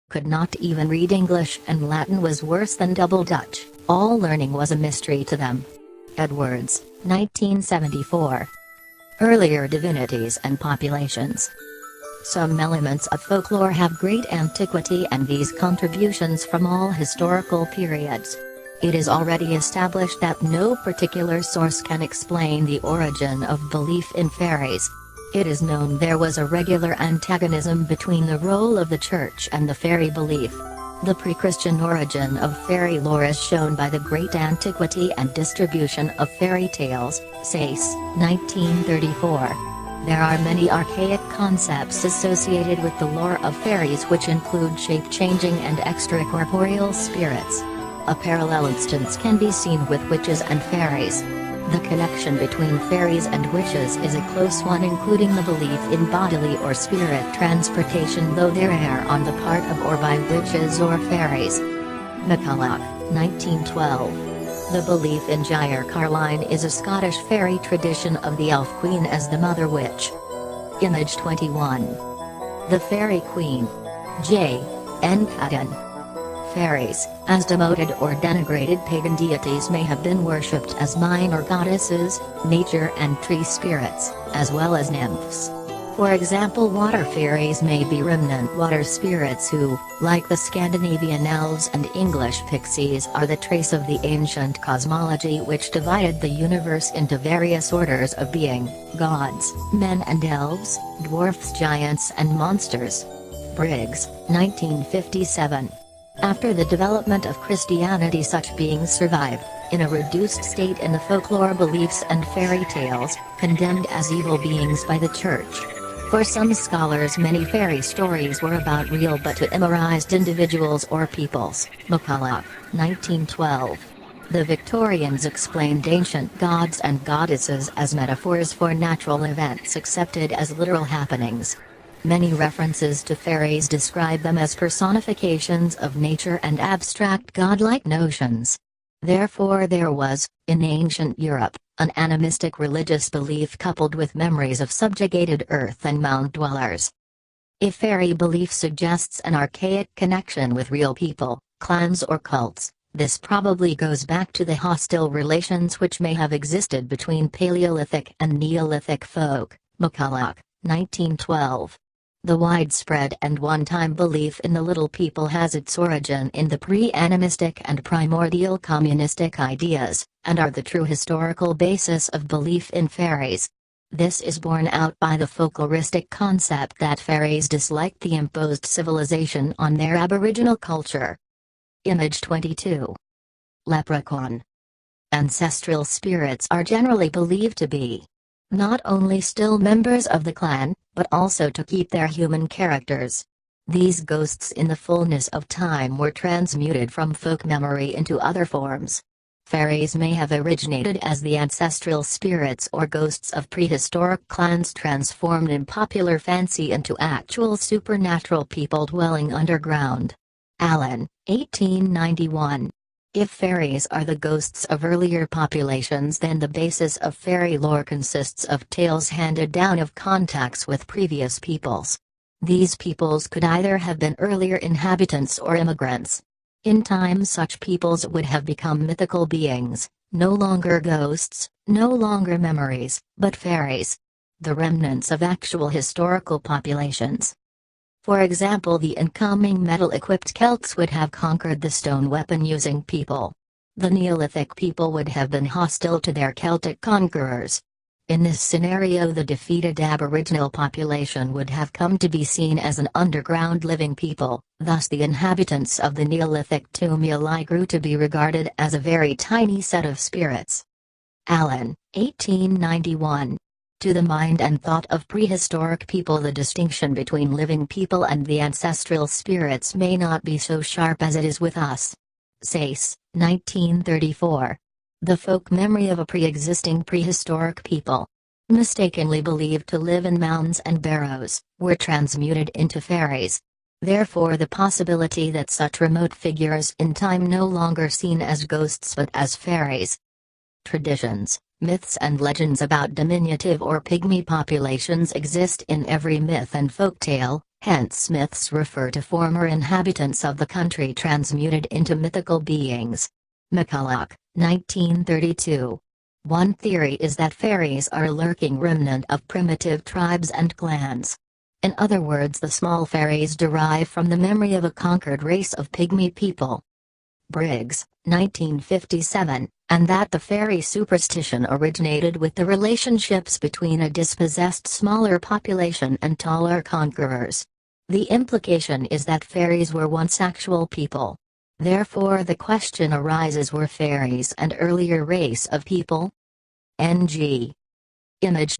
could not even read English, and Latin was worse than Double Dutch. All learning was a mystery to them. Edwards, 1974. Earlier divinities and populations. Some elements of folklore have great antiquity, and these contributions from all historical periods. It is already established that no particular source can explain the origin of belief in fairies. It is known there was a regular antagonism between the role of the church and the fairy belief. The pre-Christian origin of fairy lore is shown by the great antiquity and distribution of fairy tales, Sayce, 1934. There are many archaic concepts associated with the lore of fairies, which include shape-changing and extracorporeal spirits. A parallel instance can be seen with witches and fairies. The connection between fairies and witches is a close one, including the belief in bodily or spirit transportation, though they are on the part of or by witches or fairies. McCulloch, 1912. The belief in Gyre Carline is a Scottish fairy tradition of the elf queen as the mother witch. Image 21. The Fairy Queen. J. N. Cotton. Fairies, as demoted or denigrated pagan deities, may have been worshipped as minor goddesses, nature and tree spirits, as well as nymphs. For example, water fairies may be remnant water spirits who, like the Scandinavian elves and English pixies, are the trace of the ancient cosmology which divided the universe into various orders of being: gods, men and elves, dwarfs, giants and monsters. Briggs, 1957. After the development of Christianity, such beings survived, in a reduced state, in the folklore beliefs and fairy tales, condemned as evil beings by the church. For some scholars, many fairy stories were about real but immortalized individuals or peoples. McCulloch, 1912. The Victorians explained ancient gods and goddesses as metaphors for natural events accepted as literal happenings. Many references to fairies describe them as personifications of nature and abstract godlike notions. Therefore there was, in ancient Europe, an animistic religious belief coupled with memories of subjugated earth and mound dwellers. If fairy belief suggests an archaic connection with real people, clans or cults, this probably goes back to the hostile relations which may have existed between Paleolithic and Neolithic folk. McCulloch, 1912. The widespread and one-time belief in the little people has its origin in the pre-animistic and primordial communistic ideas, and are the true historical basis of belief in fairies. This is borne out by the folkloristic concept that fairies disliked the imposed civilization on their aboriginal culture. Image 22. Leprechaun. Ancestral spirits are generally believed to be not only still members of the clan, but also to keep their human characters. These ghosts in the fullness of time were transmuted from folk memory into other forms. Fairies may have originated as the ancestral spirits or ghosts of prehistoric clans transformed in popular fancy into actual supernatural people dwelling underground. Allen, 1891. If fairies are the ghosts of earlier populations, then the basis of fairy lore consists of tales handed down of contacts with previous peoples. These peoples could either have been earlier inhabitants or immigrants. In time, such peoples would have become mythical beings, no longer ghosts, no longer memories, but fairies. The remnants of actual historical populations. For example, the incoming metal-equipped Celts would have conquered the stone weapon-using people. The Neolithic people would have been hostile to their Celtic conquerors. In this scenario, the defeated Aboriginal population would have come to be seen as an underground living people, thus the inhabitants of the Neolithic tumuli grew to be regarded as a very tiny set of spirits. Allen, 1891. To the mind and thought of prehistoric people, the distinction between living people and the ancestral spirits may not be so sharp as it is with us. Sayce, 1934. The folk memory of a pre-existing prehistoric people, mistakenly believed to live in mounds and barrows, were transmuted into fairies. Therefore the possibility that such remote figures in time no longer seen as ghosts but as fairies. traditions, myths and legends about diminutive or pygmy populations exist in every myth and folktale, hence myths refer to former inhabitants of the country transmuted into mythical beings. McCulloch, 1932. One theory is that fairies are a lurking remnant of primitive tribes and clans. In other words, the small fairies derive from the memory of a conquered race of pygmy people. Briggs, 1957, and that the fairy superstition originated with the relationships between a dispossessed smaller population and taller conquerors. The implication is that fairies were once actual people. Therefore the question arises, were fairies an earlier race of people? Ng. Image